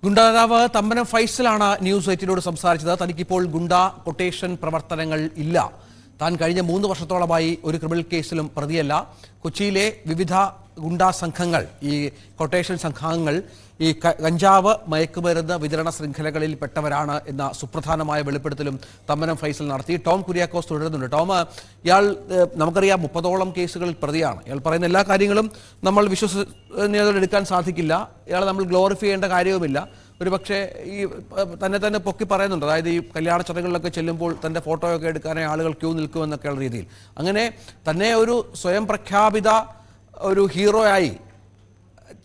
ഗുണ്ടാ നേതാവ് തമ്പനം ഫൈസലാണ് ന്യൂസ് 18നോട് സംസാരിച്ചത്. തനിക്കിപ്പോൾ ഗുണ്ടാ കൊട്ടേഷൻ പ്രവർത്തനങ്ങൾ ഇല്ല. താൻ കഴിഞ്ഞ 3 വർഷത്തോളമായി ഒരു ക്രിമിനൽ കേസിലും പ്രതിയല്ല. കൊച്ചിയിലെ വിവിധ ഗുണ്ടാ സംഘങ്ങൾ, ഈ കൊട്ടേഷൻ സംഘങ്ങൾ ഈ കഞ്ചാവ് മയക്കുമരുന്ന് വിതരണ ശൃംഖലകളിൽ പെട്ടവരാണ് എന്ന സുപ്രധാനമായ വെളിപ്പെടുത്തലും തമ്പനം ഫൈസൽ നടത്തി. ടോം കുര്യാക്കോസ് തുടരുന്നുണ്ട്. ടോം, ഇയാൾ നമുക്കറിയാം 30ഓളം കേസുകളിൽ പ്രതിയാണ്. ഇയാൾ പറയുന്ന എല്ലാ കാര്യങ്ങളും നമ്മൾ വിശ്വസനീയതയോടെ എടുക്കാൻ സാധിക്കില്ല. ഇയാളെ നമ്മൾ ഗ്ലോറിഫൈ ചെയ്യേണ്ട കാര്യവുമില്ല. ഒരു പക്ഷേ ഈ തന്നെ പൊക്കി പറയുന്നുണ്ട്, അതായത് ഈ കല്യാണ ചടങ്ങുകളിലൊക്കെ ചെല്ലുമ്പോൾ തൻ്റെ ഫോട്ടോയൊക്കെ എടുക്കാനായി ആളുകൾ ക്യൂ നിൽക്കുമെന്നൊക്കെയുള്ള രീതിയിൽ. അങ്ങനെ തന്നെ ഒരു സ്വയം പ്രഖ്യാപിത ഒരു ഹീറോയായി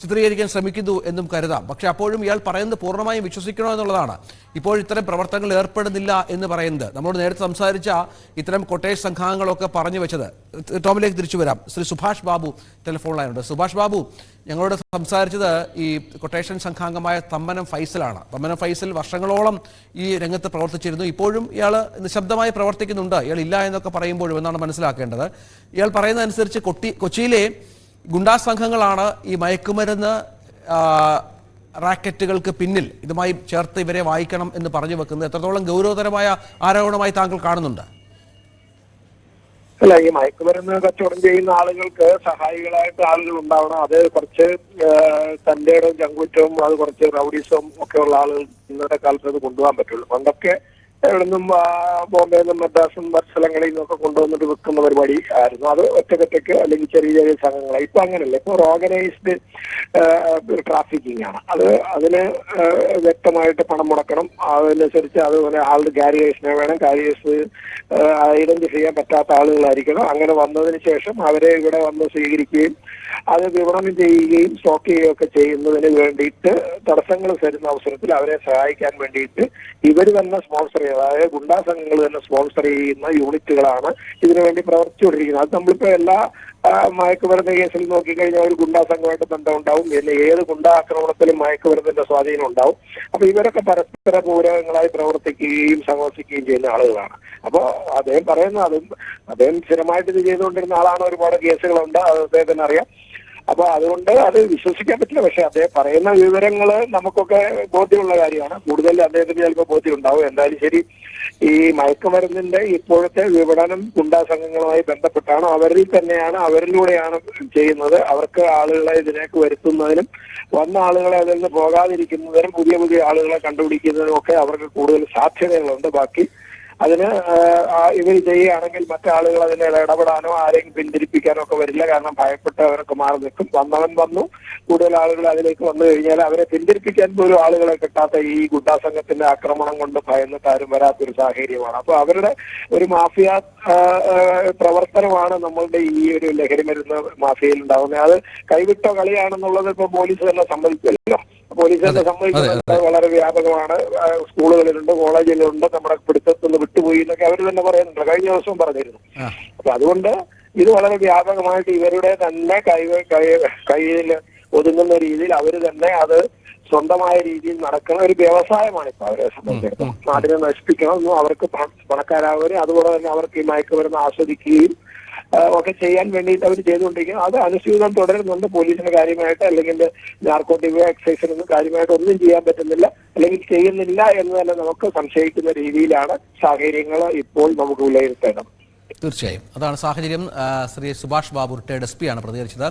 ചിത്രീകരിക്കാൻ ശ്രമിക്കുന്നു എന്നും കരുതാം. പക്ഷെ അപ്പോഴും ഇയാൾ പറയുന്നത് പൂർണ്ണമായും വിശ്വസിക്കണോ എന്നുള്ളതാണ്. ഇപ്പോൾ ഇത്തരം പ്രവർത്തനങ്ങൾ ഏർപ്പെടുന്നില്ല എന്ന് പറയുന്നത് നമ്മളോട് നേരത്തെ സംസാരിച്ച ഇത്തരം കൊട്ടേഷൻ സംഘങ്ങളൊക്കെ പറഞ്ഞു വെച്ചത്. ടോമിലേക്ക് തിരിച്ചു വരാം. ശ്രീ സുഭാഷ് ബാബു ടെലിഫോൺ ലൈനുണ്ട്. സുഭാഷ് ബാബു, ഞങ്ങളോട് സംസാരിച്ചത് ഈ കൊട്ടേഷൻ സംഘാംഗമായ തമ്പനം ഫൈസലാണ്. തമ്പനം ഫൈസൽ വർഷങ്ങളോളം ഈ രംഗത്ത് പ്രവർത്തിച്ചിരുന്നു. ഇപ്പോഴും ഇയാൾ നിശബ്ദമായി പ്രവർത്തിക്കുന്നുണ്ട്. ഇയാൾ ഇല്ല എന്നൊക്കെ പറയുമ്പോഴും എന്നാണ് മനസ്സിലാക്കേണ്ടത്. ഇയാൾ പറയുന്നതനുസരിച്ച് കൊച്ചിയിലെ ഗുണ്ടാ സംഘങ്ങളാണ് ഈ മയക്കുമരുന്ന് റാക്കറ്റുകൾക്ക് പിന്നിൽ. ഇതുമായി ചേർത്ത് ഇവരെ വായിക്കണം എന്ന് പറഞ്ഞു വെക്കുന്നത് എത്രത്തോളം ഗൗരവതരമായ ആരോപണമായി താങ്കൾ കാണുന്നുണ്ട്? അല്ല, ഈ മയക്കുമരുന്ന് കച്ചവടം ചെയ്യുന്ന ആളുകൾക്ക് സഹായികളായിട്ട് ആളുകൾ ഉണ്ടാവണം. അത് കുറച്ച് തന്റെ ചങ്കൂറ്റവും അത് കുറച്ച് റൗഡീസവും ഒക്കെ ഉള്ള ആളുകൾ ഇന്നത്തെ കാലത്ത് അത് കൊണ്ടുപോകാൻ പറ്റുള്ളൂ. പണ്ടൊക്കെ എവിടെ നിന്നും ബോംബെയിൽ നിന്നും മദ്രാസും മറ്റു സ്ഥലങ്ങളിൽ നിന്നൊക്കെ കൊണ്ടുവന്നിട്ട് വിൽക്കുന്ന പരിപാടി ആയിരുന്നു. അത് ഒറ്റക്കൊറ്റക്ക് അല്ലെങ്കിൽ ചെറിയ ചെറിയ സംഘങ്ങളാണ്. ഇപ്പൊ അങ്ങനല്ല. ഇപ്പൊ ഓർഗനൈസ്ഡ് ട്രാഫിക്കിംഗ് ആണ്. അതിന് വ്യക്തമായിട്ട് പണം മുടക്കണം. അതനുസരിച്ച് അതുപോലെ ആളുടെ കാരിയേഴ്സിനെ വേണം. കാരിയേഴ്സ് ഐഡന്റിഫൈ ചെയ്യാൻ പറ്റാത്ത ആളുകളായിരിക്കണം. അങ്ങനെ വന്നതിന് ശേഷം അവരെ ഇവിടെ വന്ന് സ്വീകരിക്കുകയും അത് വിപണനം ചെയ്യുകയും സ്റ്റോക്ക് ചെയ്യുകയും ഒക്കെ ചെയ്യുന്നതിന് വേണ്ടിയിട്ട് തടസ്സങ്ങൾ തരുന്ന അവസരത്തിൽ അവരെ സഹായിക്കാൻ വേണ്ടിയിട്ട് ഇവർ തന്നെ സ്പോൺസർ ചെയ്യുക, അതായത് ഗുണ്ടാ സംഘങ്ങൾ തന്നെ സ്പോൺസർ ചെയ്യുന്ന യൂണിറ്റുകളാണ് ഇതിനുവേണ്ടി പ്രവർത്തിച്ചുകൊണ്ടിരിക്കുന്നത്. അത് നമ്മളിപ്പോ എല്ലാ മയക്കുമരുന്ന് കേസിൽ നോക്കിക്കഴിഞ്ഞാൽ ഒരു ഗുണ്ടാ സംഘമായിട്ട് ബന്ധം ഉണ്ടാവും. പിന്നെ ഏത് ഗുണ്ടാ ആക്രമണത്തിലും മയക്കുമരുന്നിന്റെ സ്വാധീനം ഉണ്ടാവും. അപ്പൊ ഇവരൊക്കെ പരസ്പര പൂരകങ്ങളായി പ്രവർത്തിക്കുകയും സഹവസിക്കുകയും ചെയ്യുന്ന ആളുകളാണ്. അപ്പോ അദ്ദേഹം പറയുന്നത് അദ്ദേഹം സ്ഥിരമായിട്ട് ഇത് ചെയ്തുകൊണ്ടിരുന്ന ആളാണ്. ഒരുപാട് കേസുകളുണ്ട്, അത് അദ്ദേഹത്തിന് അറിയാം. അപ്പൊ അതുകൊണ്ട് അത് വിശ്വസിക്കാൻ പറ്റില്ല. പക്ഷെ അദ്ദേഹം പറയുന്ന വിവരങ്ങൾ നമുക്കൊക്കെ ബോധ്യമുള്ള കാര്യമാണ്. കൂടുതൽ അദ്ദേഹത്തിന് ചിലപ്പോൾ ബോധ്യം ഉണ്ടാവും. എന്തായാലും ശരി, ഈ മയക്കുമരുന്നിന്റെ ഇപ്പോഴത്തെ വിപണനം ഗുണ്ടാ സംഘങ്ങളുമായി ബന്ധപ്പെട്ടാണ്. അവരിലൂടെയാണ് ചെയ്യുന്നത്. അവർക്ക് ആളുകളെ ഇതിലേക്ക് വരുത്തുന്നതിനും വന്ന ആളുകളെ അതിൽ നിന്ന് പോകാതിരിക്കുന്നതിനും പുതിയ പുതിയ ആളുകളെ കണ്ടുപിടിക്കുന്നതിനും ഒക്കെ അവർക്ക് കൂടുതൽ സാധ്യതകളുണ്ട്. ബാക്കി അതിന് ഇവർ ചെയ്യുകയാണെങ്കിൽ മറ്റാളുകൾ അതിനെ ഇടപെടാനോ ആരെയും പിന്തിരിപ്പിക്കാനോ ഒക്കെ വരില്ല. കാരണം ഭയപ്പെട്ടവരൊക്കെ മാറി നിൽക്കും. വന്നു കൂടുതൽ ആളുകൾ അതിലേക്ക് വന്നു കഴിഞ്ഞാൽ അവരെ പിന്തിരിപ്പിക്കാൻ പോലും ആളുകളെ കിട്ടാത്ത ഈ ഗുണ്ടാ സംഘത്തിന്റെ ആക്രമണം കൊണ്ട് ഭയന്നിട്ട് ആരും വരാത്തൊരു സാഹചര്യമാണ്. അപ്പൊ അവരുടെ ഒരു മാഫിയ പ്രവർത്തനമാണ് നമ്മളുടെ ഈ ഒരു ലഹരി മരുന്ന് മാഫിയയിൽ ഉണ്ടാകുന്നത്. അത് കൈവിട്ട കളിയാണെന്നുള്ളത് ഇപ്പൊ പോലീസ് തന്നെ സമ്മതിച്ചല്ലോ. പോലീസ് തന്നെ സമ്മതിക്കുന്നത് വളരെ വ്യാപകമാണ്. സ്കൂളുകളിലുണ്ട്, കോളേജിലുണ്ട്, നമ്മുടെ പിടുത്തത്തിൽ നിന്ന് വിട്ടുപോയി എന്നൊക്കെ അവർ തന്നെ പറയുന്നുണ്ട്. കഴിഞ്ഞ ദിവസവും പറഞ്ഞിരുന്നു. അപ്പൊ അതുകൊണ്ട് ഇത് വളരെ വ്യാപകമായിട്ട് ഇവരുടെ തന്നെ കയ്യിൽ ഒതുങ്ങുന്ന രീതിയിൽ അവർ തന്നെ അത് സ്വന്തമായ രീതിയിൽ നടക്കുന്ന ഒരു വ്യവസായമാണ് ഇപ്പൊ അവരെ സംബന്ധിച്ചിടത്തോളം. നാടിനെ നശിപ്പിക്കണമെന്നും അവർക്ക് പണക്കാരാവുകയും അതുപോലെ തന്നെ അവർക്ക് ഈ മയക്കുമരുന്ന് ആസ്വദിക്കുകയും ഒക്കെ ചെയ്യാൻ വേണ്ടിയിട്ട് അവർ ചെയ്തുകൊണ്ടിരിക്കുന്നത്. അത് അനുസ്യൂതം തുടരുന്നുണ്ട്. പോലീസിന് കാര്യമായിട്ട് അല്ലെങ്കിൽ നാർക്കോട്ടിക് എക്സൈസിനൊന്നും കാര്യമായിട്ട് ഒന്നും ചെയ്യാൻ പറ്റുന്നില്ല, അല്ലെങ്കിൽ ചെയ്യുന്നില്ല എന്ന് തന്നെ നമുക്ക് സംശയിക്കുന്ന രീതിയിലാണ് സാഹചര്യങ്ങൾ ഇപ്പോൾ നമുക്ക് വിലയിരുത്തേണ്ടത്. തീർച്ചയായും അതാണ് സാഹചര്യം. ശ്രീ സുഭാഷ് ബാബു, റിട്ടയർഡ് SP ആണ് പ്രതികരിച്ചത്.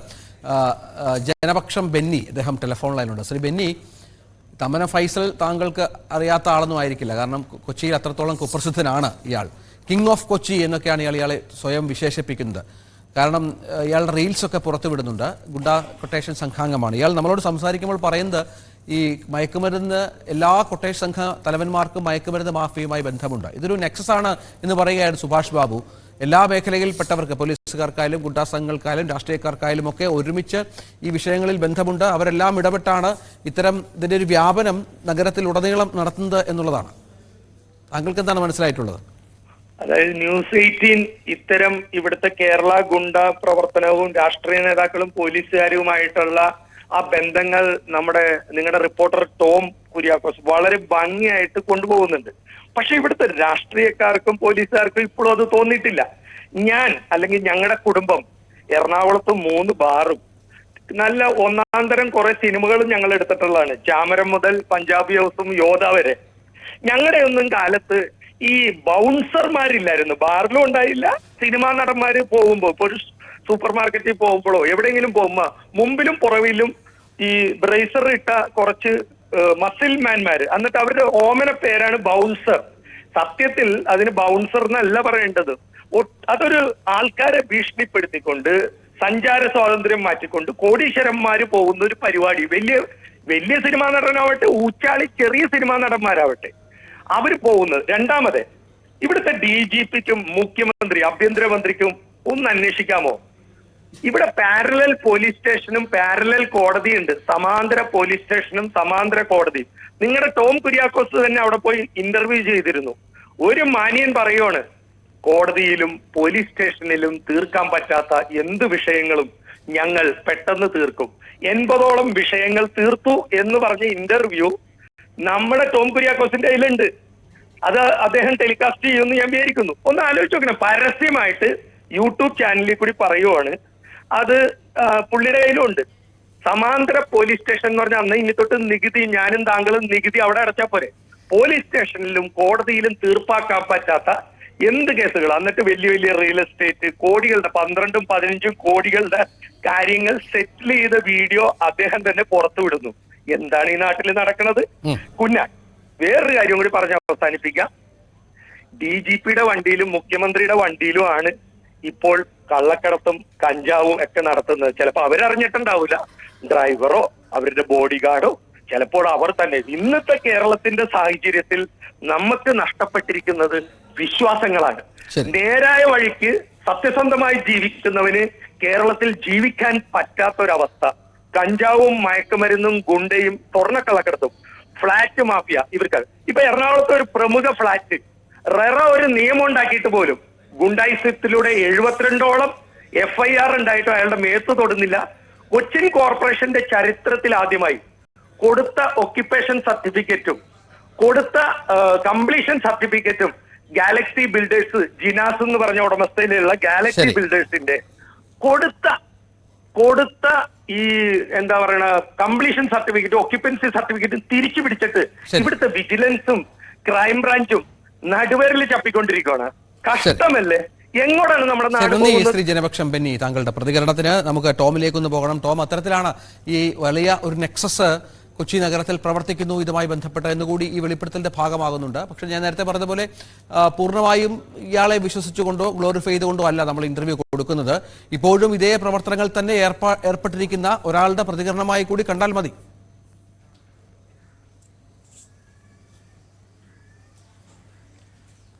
ജനപക്ഷം ബെന്നി, അദ്ദേഹം ടെലിഫോൺ ലൈനുണ്ട്. ശ്രീ ബെന്നി, തമ്പനം ഫൈസൽ താങ്കൾക്ക് അറിയാത്ത ആളൊന്നും ആയിരിക്കില്ല. കാരണം കൊച്ചിയിൽ അത്രത്തോളം കുപ്രസിദ്ധനാണ് ഇയാൾ. കിങ് ഓഫ് കൊച്ചി എന്നൊക്കെയാണ് ഇയാളെ സ്വയം വിശേഷിപ്പിക്കുന്നത്. കാരണം ഇയാളുടെ റീൽസൊക്കെ പുറത്തു വിടുന്നുണ്ട്. ഗുണ്ടാ കൊട്ടേഷൻ സംഘാംഗമാണ് ഇയാൾ. നമ്മളോട് സംസാരിക്കുമ്പോൾ പറയുന്നത് ഈ മയക്കുമരുന്ന് എല്ലാ കൊട്ടേഷൻ സംഘ തലവന്മാർക്കും മയക്കുമരുന്ന് മാഫിയുമായി ബന്ധമുണ്ട്. ഇതൊരു നെക്സസ് ആണ് എന്ന് പറയുകയായിരുന്നു സുഭാഷ് ബാബു. എല്ലാ മേഖലയിൽപ്പെട്ടവർക്ക്, പോലീസുകാർക്കായാലും ഗുണ്ടാ സംഘങ്ങൾക്കായാലും രാഷ്ട്രീയക്കാർക്കായാലും ഒക്കെ ഒരുമിച്ച് ഈ വിഷയങ്ങളിൽ ബന്ധമുണ്ട്. അവരെല്ലാം ഇടപെട്ടാണ് ഇതിൻ്റെ ഒരു വ്യാപനം നഗരത്തിലുടനീളം നടത്തുന്നത് എന്നുള്ളതാണ്. താങ്കൾക്ക് എന്താണ് മനസ്സിലായിട്ടുള്ളത്? അതായത് ന്യൂസ് 18 ഇത്തരം ഇവിടുത്തെ കേരള ഗുണ്ട പ്രവർത്തനവും രാഷ്ട്രീയ നേതാക്കളും പോലീസുകാരുമായിട്ടുള്ള ആ ബന്ധങ്ങൾ നിങ്ങളുടെ റിപ്പോർട്ടർ ടോം കുര്യാക്കോസ് വളരെ ഭംഗിയായിട്ട് കൊണ്ടുപോകുന്നുണ്ട്. പക്ഷെ ഇവിടുത്തെ രാഷ്ട്രീയക്കാർക്കും പോലീസുകാർക്കും ഇപ്പോഴും അത് തോന്നിയിട്ടില്ല. അല്ലെങ്കിൽ ഞങ്ങളുടെ കുടുംബം എറണാകുളത്ത് 3 ബാറും നല്ല ഒന്നാന്തരം കുറെ സിനിമകളും ഞങ്ങൾ എടുത്തിട്ടുള്ളതാണ്. ചാമരം മുതൽ പഞ്ചാബി ഹൗസും യോധ വരെ. ഞങ്ങളുടെ ഒന്നും കാലത്ത് ഈ ബൗൺസർമാരില്ലായിരുന്നു. ബാറിലും ഉണ്ടായില്ല. സിനിമാ നടന്മാര് പോകുമ്പോ ഇപ്പൊ ഒരു സൂപ്പർ മാർക്കറ്റിൽ പോകുമ്പോഴോ എവിടെയെങ്കിലും പോകുമ്പോ മുമ്പിലും പുറവിലും ഈ ബ്രേസർ ഇട്ട കുറച്ച് മസിൽ മാൻമാര്, എന്നിട്ട് അവരുടെ ഓമന പേരാണ് ബൗൺസർ. സത്യത്തിൽ അതിന് ബൗൺസർ എന്നല്ല പറയേണ്ടത്. അതൊരു ആൾക്കാരെ ഭീഷണിപ്പെടുത്തിക്കൊണ്ട് സഞ്ചാര സ്വാതന്ത്ര്യം മാറ്റിക്കൊണ്ട് കോടീശ്വരന്മാര് പോകുന്ന ഒരു പരിപാടി. വലിയ സിനിമാ നടനാവട്ടെ, ഊച്ചാളി ചെറിയ സിനിമാ നടന്മാരാവട്ടെ, അവര് പോകുന്നത്. രണ്ടാമത്, ഇവിടുത്തെ DGPക്കും മുഖ്യമന്ത്രി ആഭ്യന്തരമന്ത്രിക്കും ഒന്ന് അന്വേഷിക്കാമോ? ഇവിടെ പാരലൽ പോലീസ് സ്റ്റേഷനും പാരലൽ കോടതിയുണ്ട്. സമാന്തര പോലീസ് സ്റ്റേഷനും സമാന്തര കോടതിയും. നിങ്ങളുടെ ടോം കുര്യാക്കോസ് തന്നെ അവിടെ പോയി ഇന്റർവ്യൂ ചെയ്തിരുന്നു. ഒരു മാന്യൻ പറയുവാണ്, കോടതിയിലും പോലീസ് സ്റ്റേഷനിലും തീർക്കാൻ പറ്റാത്ത എന്ത് വിഷയങ്ങളും ഞങ്ങൾ പെട്ടെന്ന് തീർക്കും. 80ഓളം വിഷയങ്ങൾ തീർത്തു എന്ന് പറഞ്ഞ ഇന്റർവ്യൂ നമ്മുടെ ടോം കുര്യാക്കോസിന്റെ കയ്യിലുണ്ട്. അത് അദ്ദേഹം ടെലികാസ്റ്റ് ചെയ്യുമെന്ന് ഞാൻ വിചാരിക്കുന്നു. ഒന്ന് ആലോചിച്ച് നോക്കണം. പരസ്യമായിട്ട് യൂട്യൂബ് ചാനലിൽ കൂടി പറയുവാണ്. അത് പുള്ളിയുടെ കയ്യിലും ഉണ്ട്. സമാന്തര പോലീസ് സ്റ്റേഷൻ എന്ന് പറഞ്ഞാൽ അന്ന് ഇനി തൊട്ട് നികുതി, ഞാനും താങ്കളും നികുതി അവിടെ അടച്ചാൽ പോരെ. പോലീസ് സ്റ്റേഷനിലും കോടതിയിലും തീർപ്പാക്കാൻ പറ്റാത്ത എന്ത് കേസുകൾ, എന്നിട്ട് വലിയ വലിയ റിയൽ എസ്റ്റേറ്റ് കോടികളുടെ 12-15 കോടികളുടെ കാര്യങ്ങൾ സെറ്റിൽ ചെയ്ത വീഡിയോ അദ്ദേഹം തന്നെ പുറത്തുവിടുന്നു. എന്താണ് ഈ നാട്ടിൽ നടക്കുന്നത്? വേറൊരു കാര്യം കൂടി പറഞ്ഞ് അവസാനിപ്പിക്കാം. DGPയുടെ വണ്ടിയിലും മുഖ്യമന്ത്രിയുടെ വണ്ടിയിലും ആണ് ഇപ്പോൾ കള്ളക്കടത്തും കഞ്ചാവും ഒക്കെ നടത്തുന്നത്. ചിലപ്പോൾ അവരറിഞ്ഞിട്ടുണ്ടാവില്ല. ഡ്രൈവറോ അവരുടെ ബോഡി ഗാർഡോ ചിലപ്പോൾ അവർ തന്നെ. ഇന്നത്തെ കേരളത്തിന്റെ സാഹചര്യത്തിൽ നമുക്ക് നഷ്ടപ്പെട്ടിരിക്കുന്നത് വിശ്വാസങ്ങളാണ്. നേരായ വഴിക്ക് സത്യസന്ധമായി ജീവിക്കുന്നവന് കേരളത്തിൽ ജീവിക്കാൻ പറ്റാത്തൊരവസ്ഥ. കഞ്ചാവും മയക്കുമരുന്നും ഗുണ്ടയും സ്വർണ്ണക്കള്ളക്കടത്തും ഫ്ലാറ്റ് മാഫിയ ഇവർക്ക്. ഇപ്പൊ എറണാകുളത്തെ ഒരു പ്രമുഖ ഫ്ലാറ്റ് റെറ ഒരു നിയമം ഉണ്ടാക്കിയിട്ട് പോലും ഗുണ്ടായിസത്തിലൂടെ 72ഓളം FIR ഉണ്ടായിട്ടും അയാളുടെ മേത്ത് തൊടുന്നില്ല. കൊച്ചിൻ കോർപ്പറേഷന്റെ ചരിത്രത്തിൽ ആദ്യമായി കൊടുത്ത ഒക്യുപ്പേഷൻ സർട്ടിഫിക്കറ്റും കൊടുത്ത കംപ്ലീഷൻ സർട്ടിഫിക്കറ്റും ഗാലക്സി ബിൽഡേഴ്സ്, ജിനാസ് എന്ന് പറഞ്ഞ ഉടമസ്ഥയിലുള്ള ഗാലക്സി ബിൽഡേഴ്സിന്റെ കൊടുത്ത ഈ എന്താ പറയണ കംപ്ലീഷൻ സർട്ടിഫിക്കറ്റും ഒക്യുപ്പൻസി സർട്ടിഫിക്കറ്റും തിരിച്ചു പിടിച്ചിട്ട് ഇവിടുത്തെ വിജിലൻസും ക്രൈംബ്രാഞ്ചും നടുവരൽ ചപ്പിക്കൊണ്ടിരിക്കുകയാണ്. കഷ്ടമല്ലേ? എങ്ങോട്ടാണ് നമ്മുടെ നാട്? ശ്രീ ജനപക്ഷം ബെന്നി, താങ്കളുടെ പ്രതികരണത്തിന് നമുക്ക് ടോമിലേക്കൊന്ന് പോകണം. ടോം, അത്തരത്തിലാണ് ഈ വലിയ ഒരു നെക്സസ് കൊച്ചി നഗരത്തിൽ പ്രവർത്തിക്കുന്നു ഇതുമായി ബന്ധപ്പെട്ട എന്നുകൂടി ഈ വെളിപ്പെടുത്തലിന്റെ ഭാഗമാകുന്നുണ്ട്. പക്ഷെ ഞാൻ നേരത്തെ പറഞ്ഞതുപോലെ പൂർണ്ണമായും ഇയാളെ വിശ്വസിച്ചുകൊണ്ടോ ഗ്ലോറിഫൈ ചെയ്തുകൊണ്ടോ അല്ല നമ്മൾ ഇന്റർവ്യൂ കൊടുക്കുന്നത്. ഇപ്പോഴും ഇതേ പ്രവർത്തനങ്ങൾ തന്നെ ഏർപ്പെട്ടിരിക്കുന്ന ഒരാളുടെ പ്രതികരണമായി കൂടി കണ്ടാൽ മതി.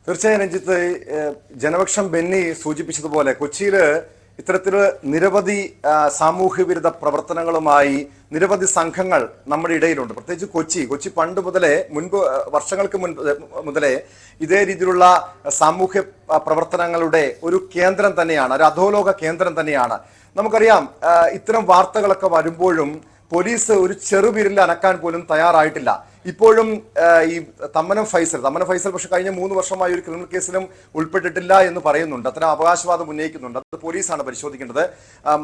തീർച്ചയായും രഞ്ജിത്ത്, ജനപക്ഷം ബെന്നി സൂചിപ്പിച്ചതുപോലെ കൊച്ചിയിൽ ഇത്തരത്തിൽ നിരവധി സാമൂഹ്യ വിരുദ്ധ പ്രവർത്തനങ്ങളുമായി നിരവധി സംഘങ്ങൾ നമ്മുടെ ഇടയിലുണ്ട്. പ്രത്യേകിച്ച് കൊച്ചി പണ്ട് മുതലേ വർഷങ്ങൾക്ക് മുതലേ ഇതേ രീതിയിലുള്ള സാമൂഹ്യ പ്രവർത്തനങ്ങളുടെ ഒരു കേന്ദ്രം തന്നെയാണ്, ഒരു അധോലോക കേന്ദ്രം തന്നെയാണ്. നമുക്കറിയാം, ഇത്തരം വാർത്തകളൊക്കെ വരുമ്പോഴും പോലീസ് ഒരു ചെറുവിരൽ അനക്കാൻ പോലും തയ്യാറായിട്ടില്ല. ഇപ്പോഴും ഈ തമ്മനം ഫൈസൽ പക്ഷെ കഴിഞ്ഞ 3 വർഷമായി ഒരു ക്രിമിനൽ കേസിലും ഉൾപ്പെട്ടിട്ടില്ല എന്ന് പറയുന്നുണ്ട്. അത്തരം അവകാശവാദം ഉന്നയിക്കുന്നുണ്ട്. അത് പോലീസാണ് പരിശോധിക്കേണ്ടത്.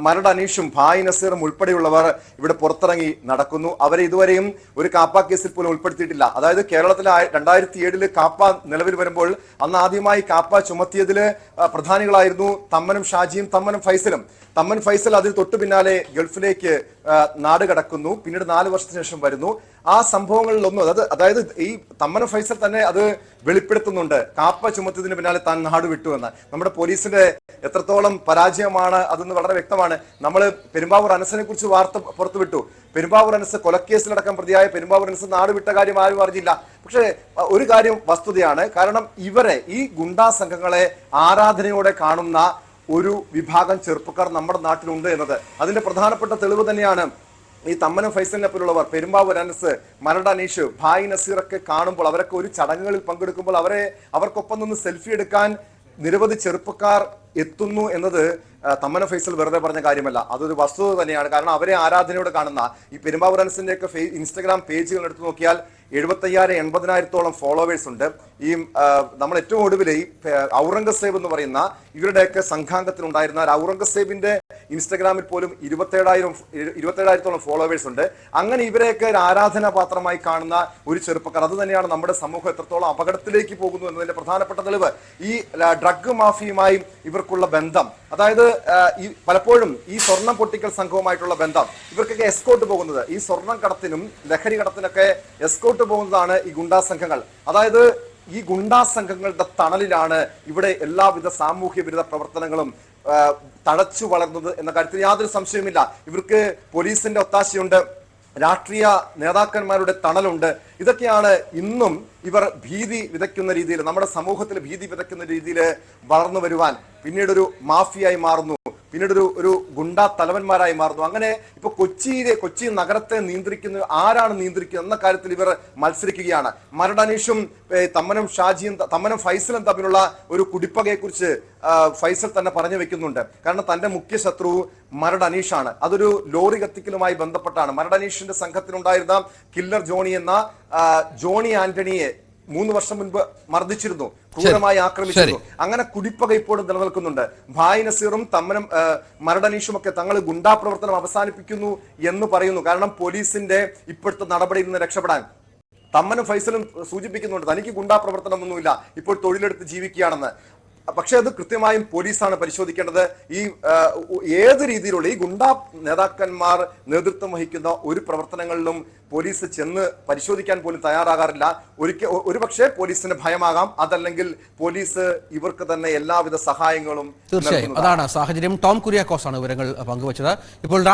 മരട് അനീഷും ഭായ് നസീറും ഉൾപ്പെടെയുള്ളവർ ഇവിടെ പുറത്തിറങ്ങി നടക്കുന്നു. അവരെ ഇതുവരെയും ഒരു കാപ്പ കേസിൽ പോലും ഉൾപ്പെടുത്തിയിട്ടില്ല. അതായത് കേരളത്തിൽ 2007 കാപ്പ നിലവിൽ വരുമ്പോൾ അന്ന് ആദ്യമായി കാപ്പ ചുമത്തിയതിൽ പ്രധാനികളായിരുന്നു തമ്മനം ഷാജിയും തമ്മനം ഫൈസലും. തമ്മൻ ഫൈസൽ അതിൽ തൊട്ടു പിന്നാലെ ഗൾഫിലേക്ക് നാട് കടക്കുന്നു. പിന്നീട് 4 വർഷത്തിന് ശേഷം വരുന്നു. ആ സംഭവങ്ങളിലൊന്നും അതായത് ഈ തമ്മനം ഫൈസൽ തന്നെ അത് വെളിപ്പെടുത്തുന്നുണ്ട്. കാപ്പ ചുമത്തിയതിന് പിന്നാലെ താൻ നാട് വിട്ടുവെന്ന്. നമ്മുടെ പോലീസിന്റെ എത്രത്തോളം പരാജയമാണ് അതെന്ന് വളരെ വ്യക്തമാണ്. നമ്മൾ പെരുമ്പാവൂർ അനസിനെ കുറിച്ച് വാർത്ത പുറത്തുവിട്ടു. പെരുമ്പാവൂർ അനസ് കൊലക്കേസിലടക്കം പ്രതിയായ പെരുമ്പാവൂർ അനസ് നാട് വിട്ട കാര്യം ആരും അറിഞ്ഞില്ല. പക്ഷേ ഒരു കാര്യം വസ്തുതയാണ്. കാരണം ഇവരെ, ഈ ഗുണ്ടാ സംഘങ്ങളെ ആരാധനയോടെ കാണുന്ന ഒരു വിഭാഗം ചെറുപ്പക്കാർ നമ്മുടെ നാട്ടിലുണ്ട് എന്നത് അതിന്റെ പ്രധാനപ്പെട്ട തെളിവ് തന്നെയാണ്. ഈ തമ്മനം ഫൈസലിനെ പോലുള്ളവർ, പെരുമ്പാവൂർ അനസ്, മരട് അനീഷ്, ഭായ് നസീറൊക്കെ കാണുമ്പോൾ, അവരൊക്കെ ഒരു ചടങ്ങുകളിൽ പങ്കെടുക്കുമ്പോൾ അവർക്കൊപ്പം നിന്ന് സെൽഫി എടുക്കാൻ നിരവധി ചെറുപ്പക്കാർ എത്തുന്നു എന്നത് തമ്മനം ഫൈസൽ വെറുതെ പറഞ്ഞ കാര്യമല്ല, അതൊരു വസ്തുത തന്നെയാണ്. കാരണം അവരെ ആരാധനയോടെ കാണുന്ന ഈ പെരുമ്പാവൂർ അനസിന്റെ ഒക്കെ ഇൻസ്റ്റഗ്രാം പേജുകൾ എടുത്തു നോക്കിയാൽ 75,000-80,000-ഓളം ഫോളോവേഴ്സ് ഉണ്ട്. ഈ നമ്മൾ ഏറ്റവും ഒടുവിൽ ഈ ഔറംഗസേബ് എന്ന് പറയുന്ന ഇവരുടെയൊക്കെ സംഘാംഗത്തിനുണ്ടായിരുന്ന ഔറംഗസേബിന്റെ ഇൻസ്റ്റഗ്രാമിൽ പോലും 27,000-ഓളം ഫോളോവേഴ്സ് ഉണ്ട്. അങ്ങനെ ഇവരെയൊക്കെ ഒരു ആരാധനാപാത്രമായി കാണുന്ന ഒരു ചെറുപ്പക്കാർ, അത് തന്നെയാണ് നമ്മുടെ സമൂഹം എത്രത്തോളം അപകടത്തിലേക്ക് പോകുന്നു എന്നതിന്റെ പ്രധാനപ്പെട്ട തെളിവ്. ഈ ഡ്രഗ് മാഫിയുമായും ഇവർക്കുള്ള ബന്ധം, അതായത് ഈ പലപ്പോഴും ഈ സ്വർണം പൊട്ടിക്കൽ സംഘവുമായിട്ടുള്ള ബന്ധം, ഇവർക്കൊക്കെ എസ്കോട്ട് പോകുന്നത്, ഈ സ്വർണം കടത്തിനും ലഹരി കടത്തിനൊക്കെ എസ്കോട്ട് പോകുന്നതാണ് ഈ ഗുണ്ടാ സംഘങ്ങൾ. അതായത് ഈ ഗുണ്ടാ സംഘങ്ങളുടെ തണലിലാണ് ഇവിടെ എല്ലാവിധ സാമൂഹ്യ വിരുദ്ധ പ്രവർത്തനങ്ങളും തഴച്ചു വളർന്നത് എന്ന കാര്യത്തിൽ യാതൊരു സംശയവുമില്ല. ഇവർക്ക് പോലീസിന്റെ ഒത്താശയുണ്ട്, രാഷ്ട്രീയ നേതാക്കന്മാരുടെ തണലുണ്ട്. ഇതൊക്കെയാണ് ഇന്നും ഇവർ ഭീതി വിതയ്ക്കുന്ന രീതിയിൽ, നമ്മുടെ സമൂഹത്തിൽ ഭീതി വിതയ്ക്കുന്ന രീതിയിൽ വളർന്നു വരുവാൻ, പിന്നീടൊരു മാഫിയായി മാറുന്നു, പിന്നീട് ഒരു ഗുണ്ടാ തലവന്മാരായി മാറുന്നു. അങ്ങനെ ഇപ്പൊ കൊച്ചി നഗരത്തെ നിയന്ത്രിക്കുന്ന ആരാണ് നിയന്ത്രിക്കുന്നത് എന്ന കാര്യത്തിൽ ഇവർ മത്സരിക്കുകയാണ്. മരട് അനീഷും തമ്മനം ഫൈസലും തമ്മിലുള്ള ഒരു കുടിപ്പകയെ കുറിച്ച് ഫൈസൽ തന്നെ പറഞ്ഞു വെക്കുന്നുണ്ട്. കാരണം തന്റെ മുഖ്യ ശത്രു മരട് അനീഷാണ്. അതൊരു ലോറി കത്തിക്കലുമായി ബന്ധപ്പെട്ടാണ്. മരട് അനീഷിന്റെ സംഘത്തിലുണ്ടായിരുന്ന കില്ലർ ജോണി എന്ന ജോണി ആന്റണിയെ 3 വർഷം മുൻപ് മർദ്ദിച്ചിരുന്നു, ക്രൂരമായി ആക്രമിച്ചിരുന്നു. അങ്ങനെ കുടിപ്പക ഇപ്പോഴും നിലനിൽക്കുന്നുണ്ട്. ഭായ് നസീറും മരട് അനീഷും ഒക്കെ തങ്ങൾ ഗുണ്ടാ പ്രവർത്തനം അവസാനിപ്പിക്കുന്നു എന്ന് പറയുന്നു. കാരണം പോലീസിന്റെ ഇപ്പോഴത്തെ നടപടിയിൽ നിന്ന് രക്ഷപ്പെടാൻ തമ്മനും ഫൈസലും സൂചിപ്പിക്കുന്നുണ്ട്, തനിക്ക് ഗുണ്ടാ പ്രവർത്തനമൊന്നുമില്ല, ഇപ്പോൾ തൊഴിലെടുത്ത് ജീവിക്കുകയാണെന്ന്. പക്ഷെ അത് കൃത്യമായും പോലീസാണ് പരിശോധിക്കേണ്ടത്. ഈ ഏത് രീതിയിലുള്ള ഈ ഗുണ്ടാ നേതാക്കന്മാർ നേതൃത്വം വഹിക്കുന്ന ഒരു പ്രവർത്തനങ്ങളിലും പോലീസ് ചെന്ന് പരിശോധിക്കാൻ പോലും തയ്യാറാകാറില്ല. ഒരുപക്ഷെ പോലീസിന് ഭയമാകാം, അതല്ലെങ്കിൽ പോലീസ് ഇവർക്ക് തന്നെ എല്ലാവിധ സഹായങ്ങളും. തീർച്ചയായും അതാണ് സാഹചര്യം. ടോം കുര്യാക്കോസ് ആണ് വിവരങ്ങൾ പങ്കുവച്ചത്. ഇപ്പോൾ